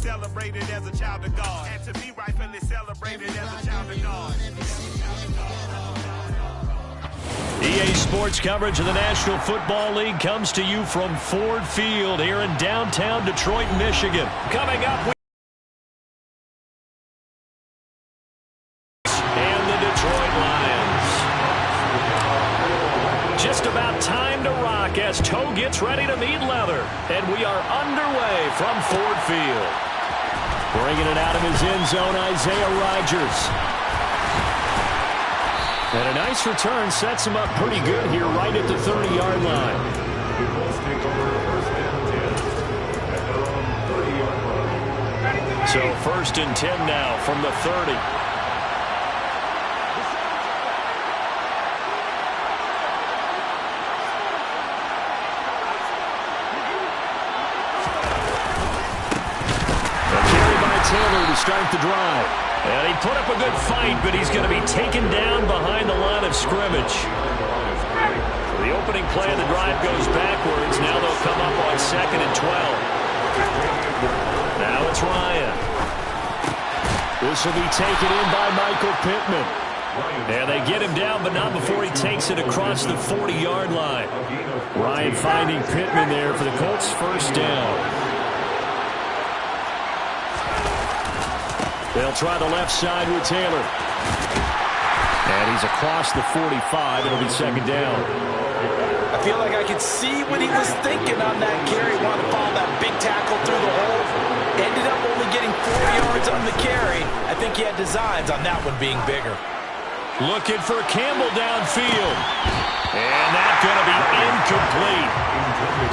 celebrated as a child of God. And to be rightfully celebrated as a child of God. EA Sports coverage of the National Football League comes to you from Ford Field here in downtown Detroit, Michigan. Coming up, and the Detroit Lions. Just about time to rock as toe gets ready to meet leather. And we are underway from Ford Field. Bringing it out of his end zone, Isaiah Rodgers. And a nice return sets him up pretty good here right at the 30-yard line. So 1st and 10 now from the 30. A carry by Taylor to start the drive. And he put up a good fight, but he's going to be taken down behind the line of scrimmage. So the opening play of the drive goes backwards. Now they'll come up on 2nd and 12. Now it's Ryan. This will be taken in by Michael Pittman. And they get him down, but not before he takes it across the 40-yard line. Ryan finding Pittman there for the Colts' first down. They'll try the left side with Taylor. And he's across the 45. It'll be 2nd down. I feel like I could see what he was thinking on that carry. Wanted to follow that big tackle through the hole. Ended up only getting 4 yards on the carry. I think he had designs on that one being bigger. Looking for Campbell downfield. And that's going to be incomplete.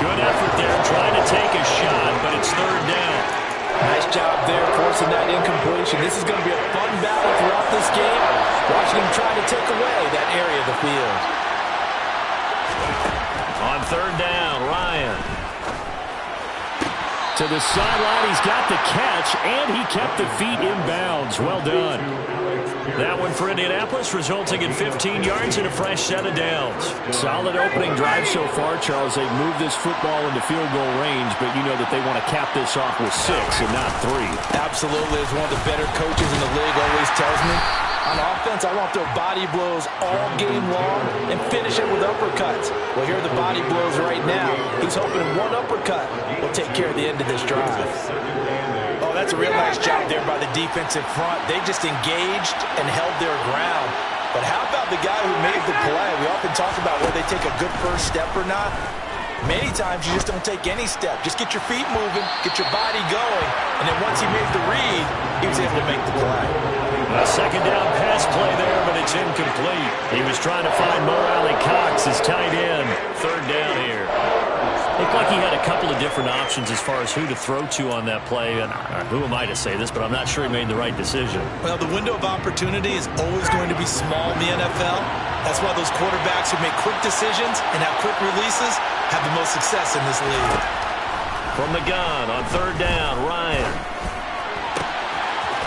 Good effort there trying to take a shot, but it's 3rd down. Nice job there forcing that incompletion. This is going to be a fun battle throughout this game. Watching him try to take away that area of the field. On 3rd down, Ryan. To the sideline, he's got the catch, and he kept the feet in bounds. Well done. That one for Indianapolis, resulting in 15 yards and a fresh set of downs. Solid opening drive so far, Charles. They've moved this football into field goal range, but you know that they want to cap this off with 6 and not 3. Absolutely. As one of the better coaches in the league always tells me, on offense, I want their body blows all game long and finish it with uppercuts. Well, here are the body blows right now. He's hoping one uppercut will take care of the end of this drive. Oh, that's a real nice job there by the defensive front. They just engaged and held their ground. But how about the guy who made the play? We often talk about whether they take a good first step or not. Many times you just don't take any step. Just get your feet moving, get your body going, and then once he made the read, he was able to make the play. A 2nd down pass play there, but it's incomplete. He was trying to find Mo Alley Cox, his tight end. 3rd down here. Looked like he had a couple of different options as far as who to throw to on that play. And who am I to say this, but I'm not sure he made the right decision. Well, the window of opportunity is always going to be small in the NFL. That's why those quarterbacks who make quick decisions and have quick releases have the most success in this league. From the gun on 3rd down, Ryan.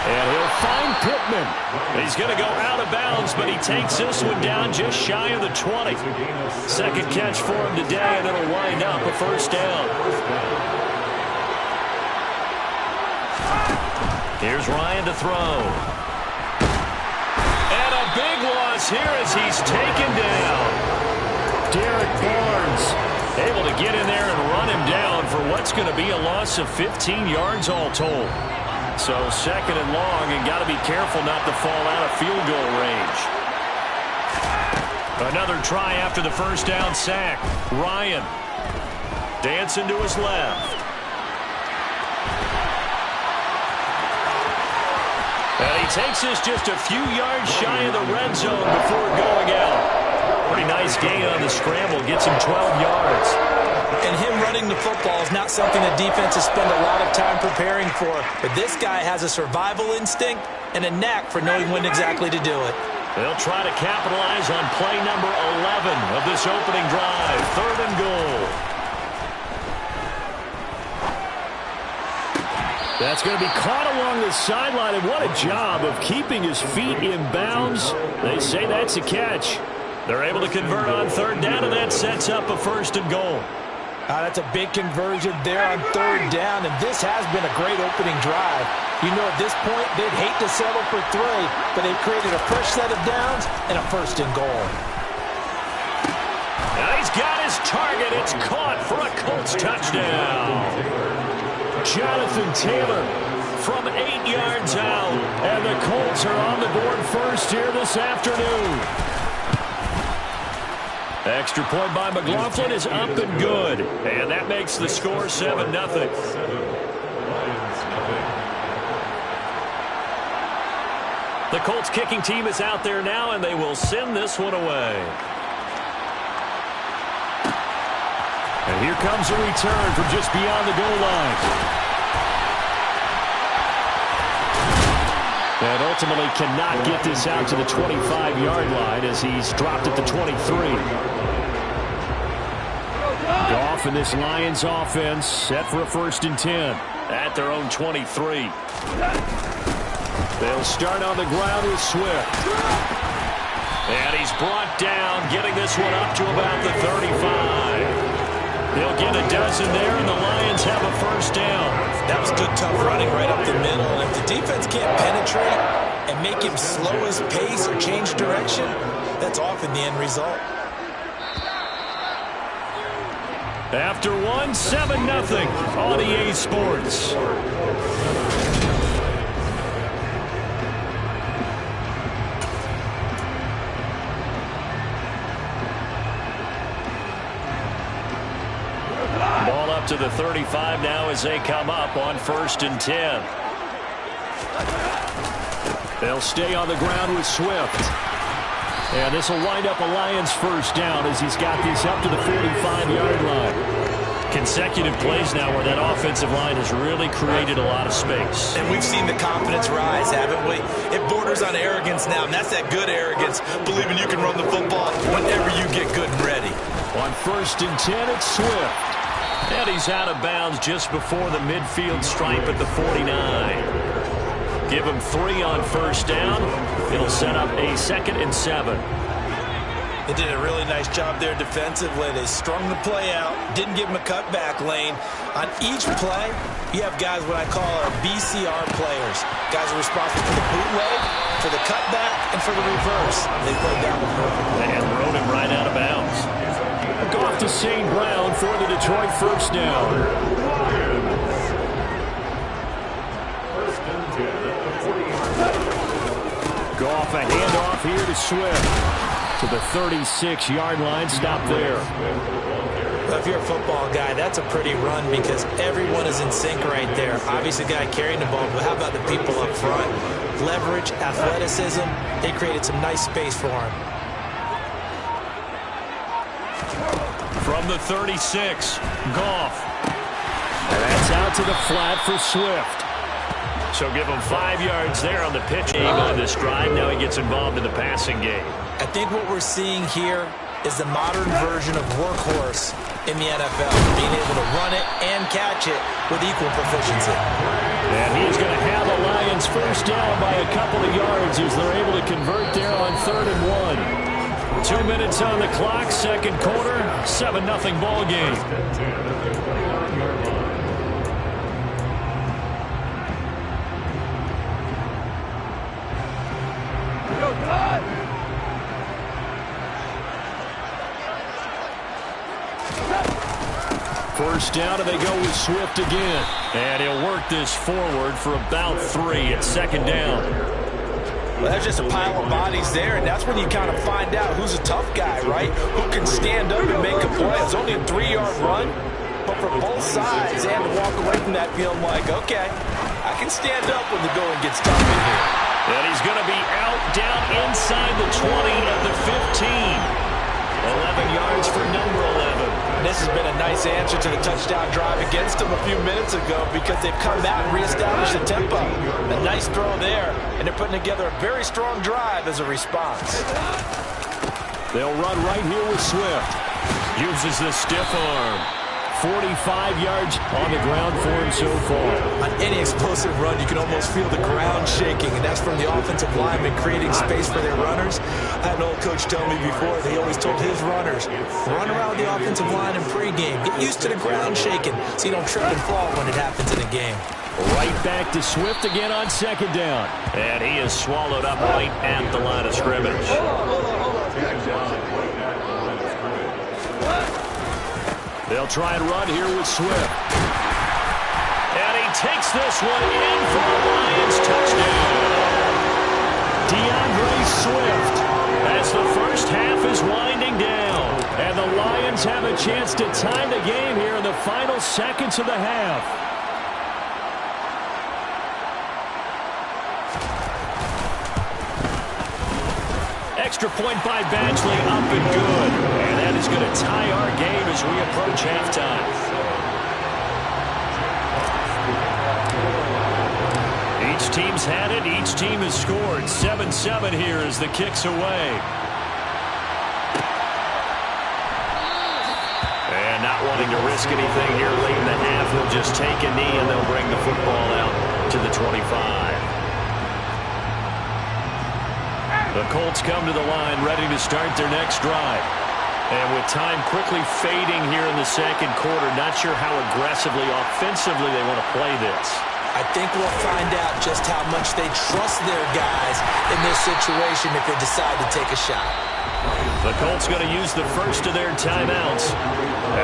And he'll find Pittman. He's going to go out of bounds, but he takes this one down just shy of the 20. 2nd catch for him today, and it'll wind up a 1st down. Here's Ryan to throw. And a big loss here as he's taken down. Derek Barnes able to get in there and run him down for what's going to be a loss of 15 yards all told. So 2nd and long, and got to be careful not to fall out of field goal range. Another try after the 1st down sack. Ryan dancing to his left. And he takes this just a few yards shy of the red zone before going out. Pretty nice gain on the scramble. Gets him 12 yards. And him running the football is not something that defenses spend a lot of time preparing for. But this guy has a survival instinct and a knack for knowing when exactly to do it. They'll try to capitalize on play number 11 of this opening drive. 3rd and goal. That's going to be caught along the sideline, and what a job of keeping his feet in bounds. They say that's a catch. They're able to convert on 3rd down, and that sets up a 1st and goal. That's a big conversion there on third down, and this has been a great opening drive. You know, at this point, they'd hate to settle for 3, but they've created a fresh set of downs and a 1st and goal. Now he's got his target. It's caught for a Colts touchdown. Jonathan Taylor from 8 yards out, and the Colts are on the board first here this afternoon. Extra point by McLaughlin is up and good, and that makes the score 7-0. The Colts kicking team is out there now, and they will send this one away. And here comes a return from just beyond the goal line. And ultimately cannot get this out to the 25-yard line as he's dropped at the 23. Goff and this Lions offense set for a 1st and 10 at their own 23. They'll start on the ground with Swift. And he's brought down, getting this one up to about the 35. They'll get a dozen there, and the Lions have a 1st down. That was good, tough running right up the middle. And if the defense can't penetrate and make him slow his pace or change direction, that's often the end result. After 1, 7-0 on EA Sports. Ball up to the 35 now as they come up on 1st and 10. They'll stay on the ground with Swift. And this will wind up a Lions 1st down as he's got this up to the 45-yard line. Consecutive plays now where that offensive line has really created a lot of space. And we've seen the confidence rise, haven't we? It borders on arrogance now, and that's that good arrogance, believing you can run the football whenever you get good and ready. On 1st and 10, it's Swift. And he's out of bounds just before the midfield stripe at the 49. Give him 3 on 1st down. It'll set up a 2nd and 7. They did a really nice job there defensively. They strung the play out, didn't give him a cutback lane. On each play, you have guys what I call our BCR players. Guys are responsible for the bootleg, for the cutback, and for the reverse. They played down the field. And rode him right out of bounds. Goff to St. Brown for the Detroit 1st down. Goff a handoff here to Swift. To the 36-yard line. Stop there. Well, if you're a football guy, that's a pretty run because everyone is in sync right there. Obviously, the guy carrying the ball, but how about the people up front? Leverage, athleticism. They created some nice space for him. From the 36, Goff. And that's out to the flat for Swift. So give him 5 yards there on the pitch game on this drive. Now he gets involved in the passing game. I think what we're seeing here is the modern version of workhorse in the NFL, being able to run it and catch it with equal proficiency. And he's going to have the Lions 1st down by a couple of yards as they're able to convert there on 3rd and 1. 2 minutes on the clock, 2nd quarter, 7-0 ball game. First down, and they go with Swift again. And he'll work this forward for about 3 at 2nd down. Well, there's just a pile of bodies there, and that's when you kind of find out who's a tough guy, right? Who can stand up and make a play. It's only a 3-yard run, but for both sides, and to walk away from that feeling like, okay, I can stand up when the going gets tough in here. And he's going to be out down inside the 20 at the 15. 11 yards for number 11. This has been a nice answer to the touchdown drive against them a few minutes ago because they've come out and reestablished the tempo. A nice throw there, and they're putting together a very strong drive as a response. They'll run right here with Swift. Uses the stiff arm. 45 yards on the ground for him so far. On any explosive run, you can almost feel the ground shaking, and that's from the offensive linemen creating space for their runners. I had an old coach tell me before, he always told his runners, run around the offensive line in pregame. Get used to the ground shaking so you don't trip and fall when it happens in a game. Right back to Swift again on second down. And he is swallowed up right at the line of scrimmage. They'll try and run here with Swift. And he takes this one in for a Lions touchdown. DeAndre Swift as the first half is winding down. And the Lions have a chance to tie the game here in the final seconds of the half. Extra point by Badgley, up and good. And that is going to tie our game as we approach halftime. Each team's had it. Each team has scored. 7-7 here as the kick's away. And not wanting to risk anything here late in the half, they'll just take a knee and they'll bring the football out to the 25. The Colts come to the line ready to start their next drive. And with time quickly fading here in the second quarter, not sure how aggressively, offensively they want to play this. I think we'll find out just how much they trust their guys in this situation if they decide to take a shot. The Colts going to use the first of their timeouts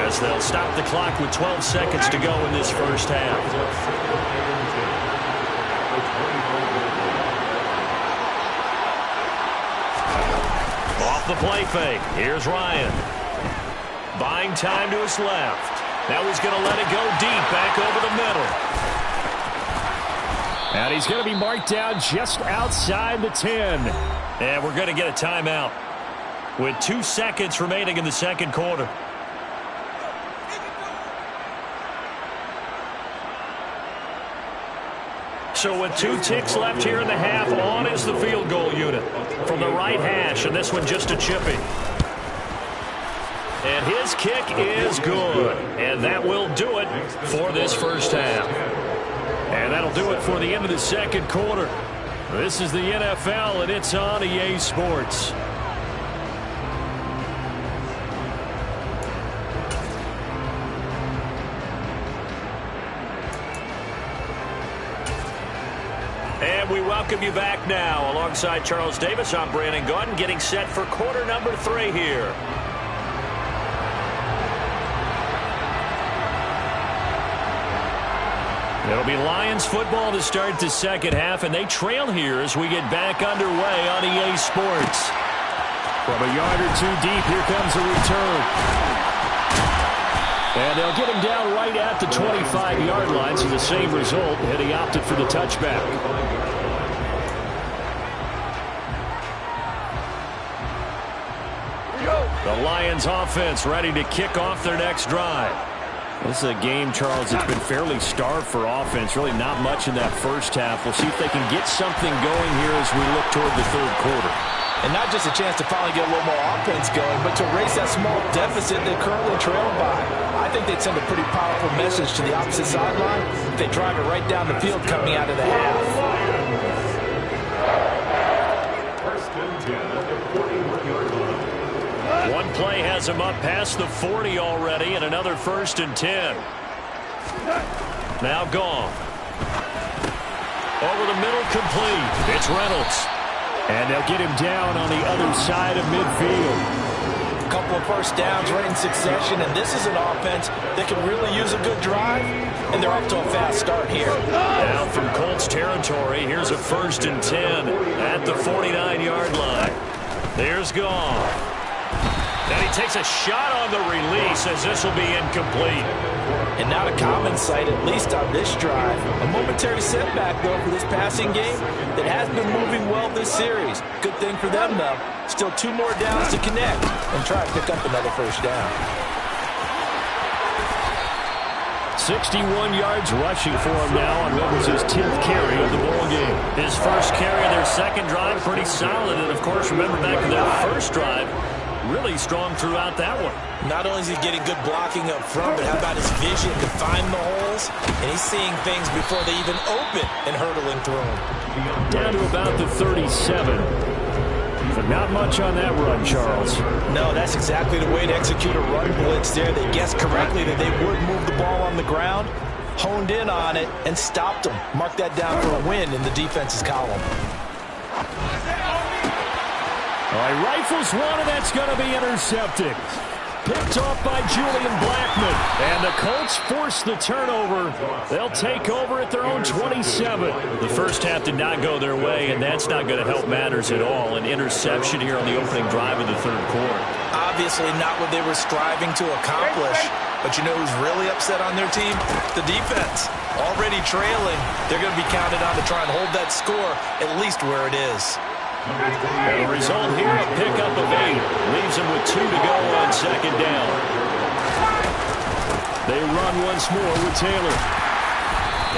as they'll stop the clock with 12 seconds to go in this first half. The play fake. Here's Ryan. Buying time to his left. Now he's going to let it go deep back over the middle. And he's going to be marked down just outside the 10. And we're going to get a timeout with 2 seconds remaining in the second quarter. So with 2 ticks left here in the half, on is the field goal unit from the right hash, and this one just a chippy. And his kick is good, and that will do it for this first half. And that'll do it for the end of the second quarter. This is the NFL, and it's on EA Sports. And we welcome you back now. Alongside Charles Davis, I'm Brandon Gaudin, getting set for quarter number 3 here. It'll be Lions football to start the second half, and they trail here as we get back underway on EA Sports. From a yard or 2 deep, here comes the return. And they'll get him down right at the 25-yard line, so the same result, and he opted for the touchback. The Lions offense ready to kick off their next drive. This is a game, Charles, that's been fairly starved for offense. Really not much in that first half. We'll see if they can get something going here as we look toward the third quarter. And not just a chance to finally get a little more offense going, but to erase that small deficit they're currently trailed by. I think they'd send a pretty powerful message to the opposite sideline if they drive it right down the field coming out of the half. One play has him up past the 40 already, and another 1st and 10. Now gone. Over the middle, complete. It's Reynolds. And they'll get him down on the other side of midfield. A couple of first downs right in succession, and this is an offense that can really use a good drive, and they're off to a fast start here. Now from Colts territory, here's a 1st and 10 at the 49-yard line. There's Gone. And he takes a shot on the release as this will be incomplete. And not a common sight, at least on this drive. A momentary setback, though, for this passing game that has been moving well this series. Good thing for them, though. Still 2 more downs to connect and try to pick up another first down. 61 yards rushing for him now on what was his 10th carry of the ball game. His first carry of their second drive, pretty solid. And, of course, remember back to their first drive, really strong throughout that one. Not only is he getting good blocking up front, but how about his vision to find the holes? And he's seeing things before they even open and hurdling through them. Down to about the 37. But not much on that run, Charles. No, that's exactly the way to execute a run blitz there. They guessed correctly that they would move the ball on the ground, honed in on it, and stopped them. Mark that down for a win in the defense's column. All right, rifles one, and that's going to be intercepted. Picked off by Julian Blackman. And the Colts force the turnover. They'll take over at their own 27. The first half did not go their way, and that's not going to help matters at all. An interception here on the opening drive of the third quarter. Obviously not what they were striving to accomplish. But you know who's really upset on their team? The defense. Already trailing. They're going to be counted on to try and hold that score at least where it is. And the result here, a pickup of 8. Leaves them with 2 to go on second down. They run once more with Taylor.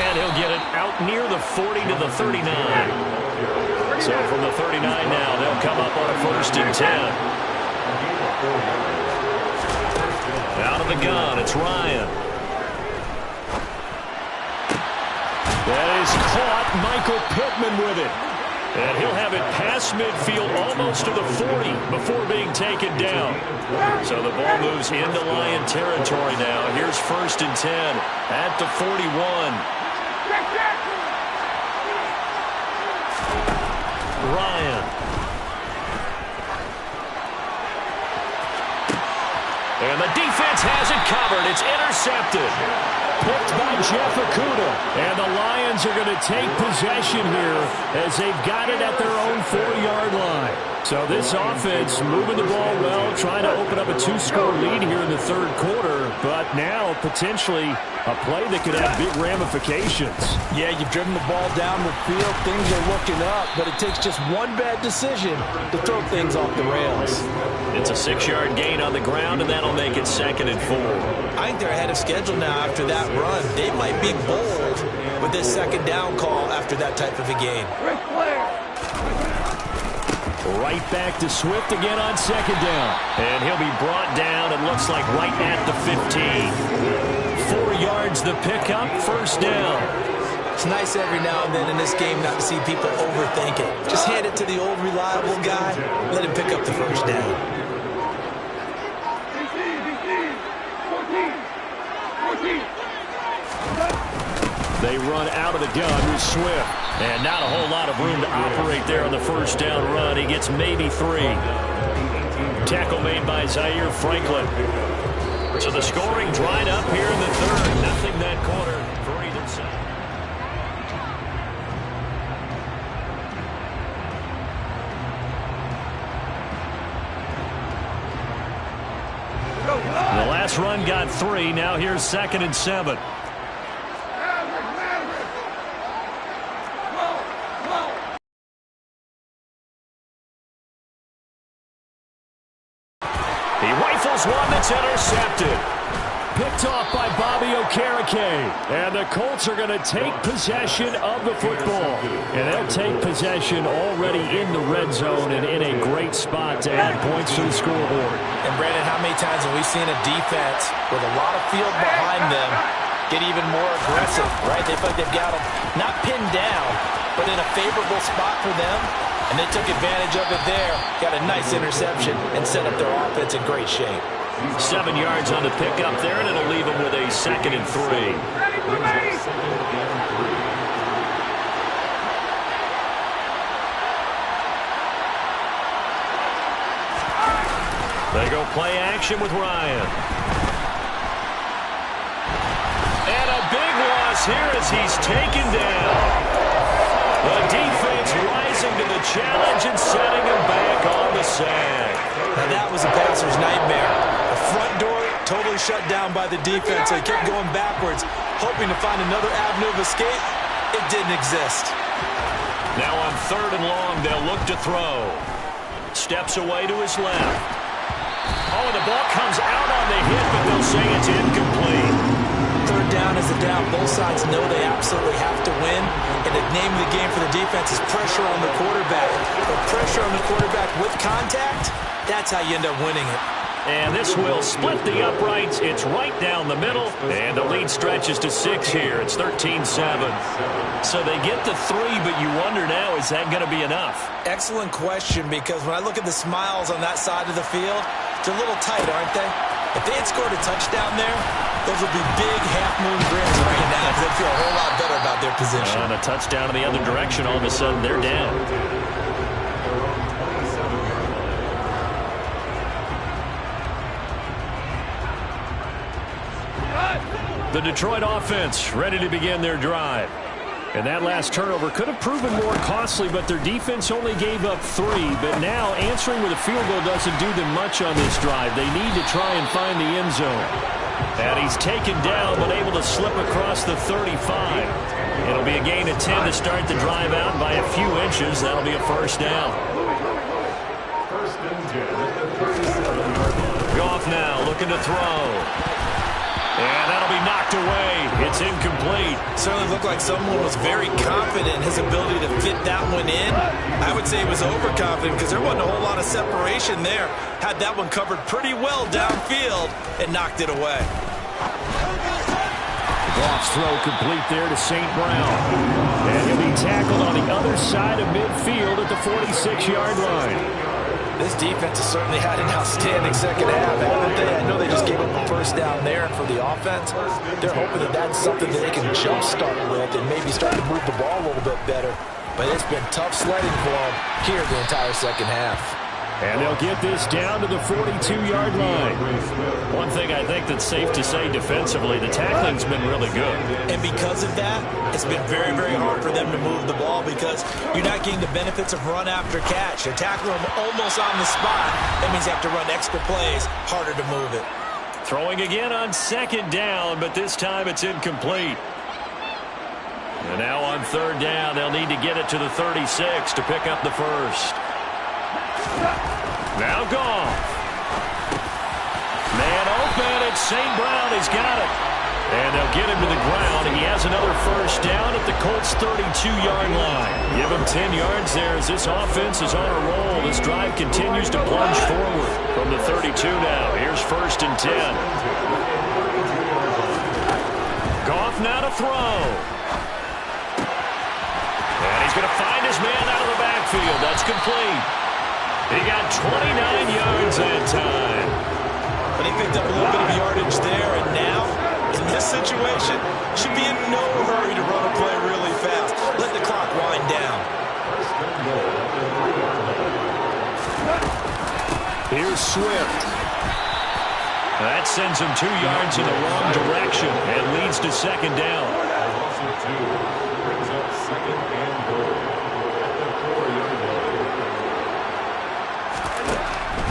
And he'll get it out near the 40 to the 39. So from the 39 now, they'll come up on a 1st and 10. Out of the gun, it's Ryan. That is caught. Michael Pittman with it. And he'll have it past midfield almost to the 40 before being taken down. So the ball moves into Lion territory now. Here's 1st and 10 at the 41. Ryan. And the defense has it covered. It's intercepted. Picked by Jeff Okudah. And the Lions are going to take possession here as they've got it at their own 4-yard line. So this offense moving the ball well, trying to open up a 2-score lead here in the third quarter. But now potentially a play that could have big ramifications. Yeah, you've driven the ball down the field. Things are looking up, but it takes just one bad decision to throw things off the rails. It's a 6-yard gain on the ground, and that'll make it 2nd and 4. I think they're ahead of schedule now after that run. They might be bold with this 2nd down call after that type of a game. Right back to Swift again on 2nd down. And he'll be brought down, it looks like right at the 15. 4 yards the pickup, 1st down. It's nice every now and then in this game not to see people overthink it. Just hand it to the old reliable guy, let him pick up the 1st down. They run out of the gun with Swift. And not a whole lot of room to operate there on the 1st down run. He gets maybe 3. Tackle made by Zaire Franklin. So the scoring dried up here in the third. Nothing that quarter for either side. The last run got 3. Now here's 2nd and 7. He rifles one that's intercepted. Picked off by Bobby Okereke. And the Colts are going to take possession of the football. And they'll take possession already in the red zone and in a great spot to add points to the scoreboard. And Brandon, how many times have we seen a defense with a lot of field behind them get even more aggressive, right? They feel like they've got them not pinned down, but in a favorable spot for them. And they took advantage of it there, got a nice interception, and set up their offense in great shape. 7 yards on the pickup there, and it'll leave them with a 2nd and 3. They go play action with Ryan. And a big loss here as he's taken down. The defense rising to the challenge and setting him back on the sack. Now that was a passer's nightmare. The front door totally shut down by the defense, so he kept going backwards, hoping to find another avenue of escape. It didn't exist. Now on 3rd and long, they'll look to throw. Steps away to his left. Oh, and the ball comes out on the hit, but they'll say it's incomplete. 3rd down is the down. Both sides know they absolutely have to win. And the name of the game for the defense is pressure on the quarterback. But pressure on the quarterback with contact, That's how you end up winning it. And this will split the uprights. It's right down the middle. And the lead stretches to 6 here. It's 13-7. So they get the 3, but you wonder now, is that going to be enough? Excellent question, because when I look at the smiles on that side of the field, it's a little tight, aren't they? If they had scored a touchdown there, those would be big half-moon grins right now, because they'd feel a whole lot better about their position. And a touchdown in the other direction, all of a sudden they're down. The Detroit offense ready to begin their drive. And that last turnover could have proven more costly, but their defense only gave up 3. But now answering with a field goal doesn't do them much on this drive. They need to try and find the end zone. And he's taken down, but able to slip across the 35. It'll be a gain of 10 to start the drive out by a few inches. That'll be a first down. Goff now looking to throw. And that'll be knocked away. It's incomplete. Certainly looked like someone was very confident in his ability to fit that one in. I would say he was overconfident because there wasn't a whole lot of separation there. Had that one covered pretty well downfield and knocked it away. Goff's throw complete there to St. Brown. And he'll be tackled on the other side of midfield at the 46-yard line. This defense has certainly had an outstanding second half, haven't they? I know they just gave up a first down there for the offense. They're hoping that that's something that they can jumpstart with and maybe start to move the ball a little bit better. But it's been tough sledding for them here the entire second half. And they'll get this down to the 42-yard line. One thing I think that's safe to say defensively, the tackling's been really good. And because of that, it's been very, very hard for them to move the ball because you're not getting the benefits of run after catch. They're tackling them almost on the spot. That means you have to run extra plays, harder to move it. Throwing again on second down, but this time it's incomplete. And now on third down, they'll need to get it to the 36 to pick up the first. Now Goff. Man open, it's St. Brown. He's got it. And they'll get him to the ground. He has another first down at the Colts' 32-yard line. Give him 10 yards there as this offense is on a roll. This drive continues to plunge forward from the 32 now. Here's first and 10. Goff now to throw. And he's going to find his man out of the backfield. That's complete. He got 29 yards that time. But he picked up a little bit of yardage there, and now, in this situation, should be in no hurry to run a play really fast. Let the clock wind down. Here's Swift. That sends him 2 yards in the wrong direction and leads to second down.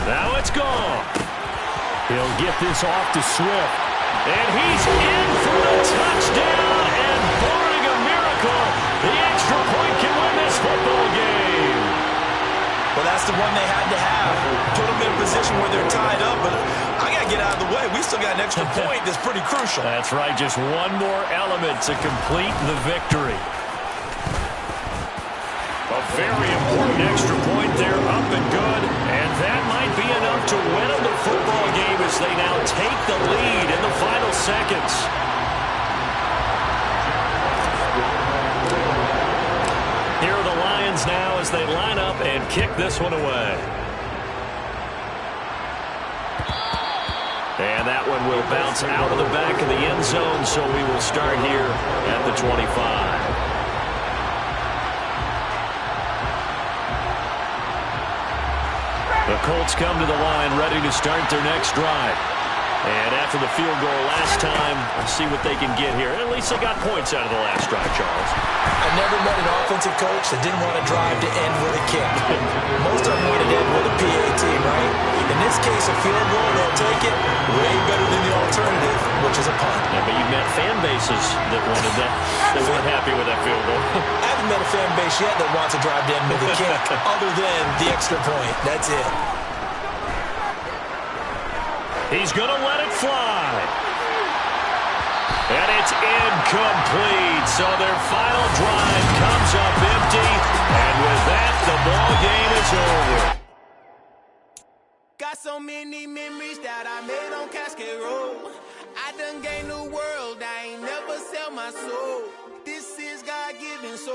Now it's gone. He'll get this off to Swift. And he's in for the touchdown. And barring a miracle, the extra point can win this football game. Well, that's the one they had to have. Put them in a position where they're tied up. But I got to get out of the way. We still got an extra point that's pretty crucial. That's right. Just one more element to complete the victory. A very important extra point there, up and good. And that might be enough to win them the football game as they now take the lead in the final seconds. Here are the Lions now as they line up and kick this one away. And that one will bounce out of the back of the end zone, so we will start here at the 25. The Colts come to the line ready to start their next drive. And after the field goal last time, let's see what they can get here. At least they got points out of the last drive, Charles. I've never met an offensive coach that didn't want a drive to end with a kick. Most of them wanted to end with a PAT, right? In this case, a field goal, they'll take it way better than the alternative, which is a punt. Yeah, but you've met fan bases that wanted that. They weren't happy with that field goal. I haven't met a fan base yet that wants a drive to end with a kick other than the extra point. That's it. He's going to let it fly. And it's incomplete. So their final drive comes up empty. And with that, the ball game is over. so many memories that I made on Cascade Road. I done gained the world, I ain't never sell my soul. This is God-given, so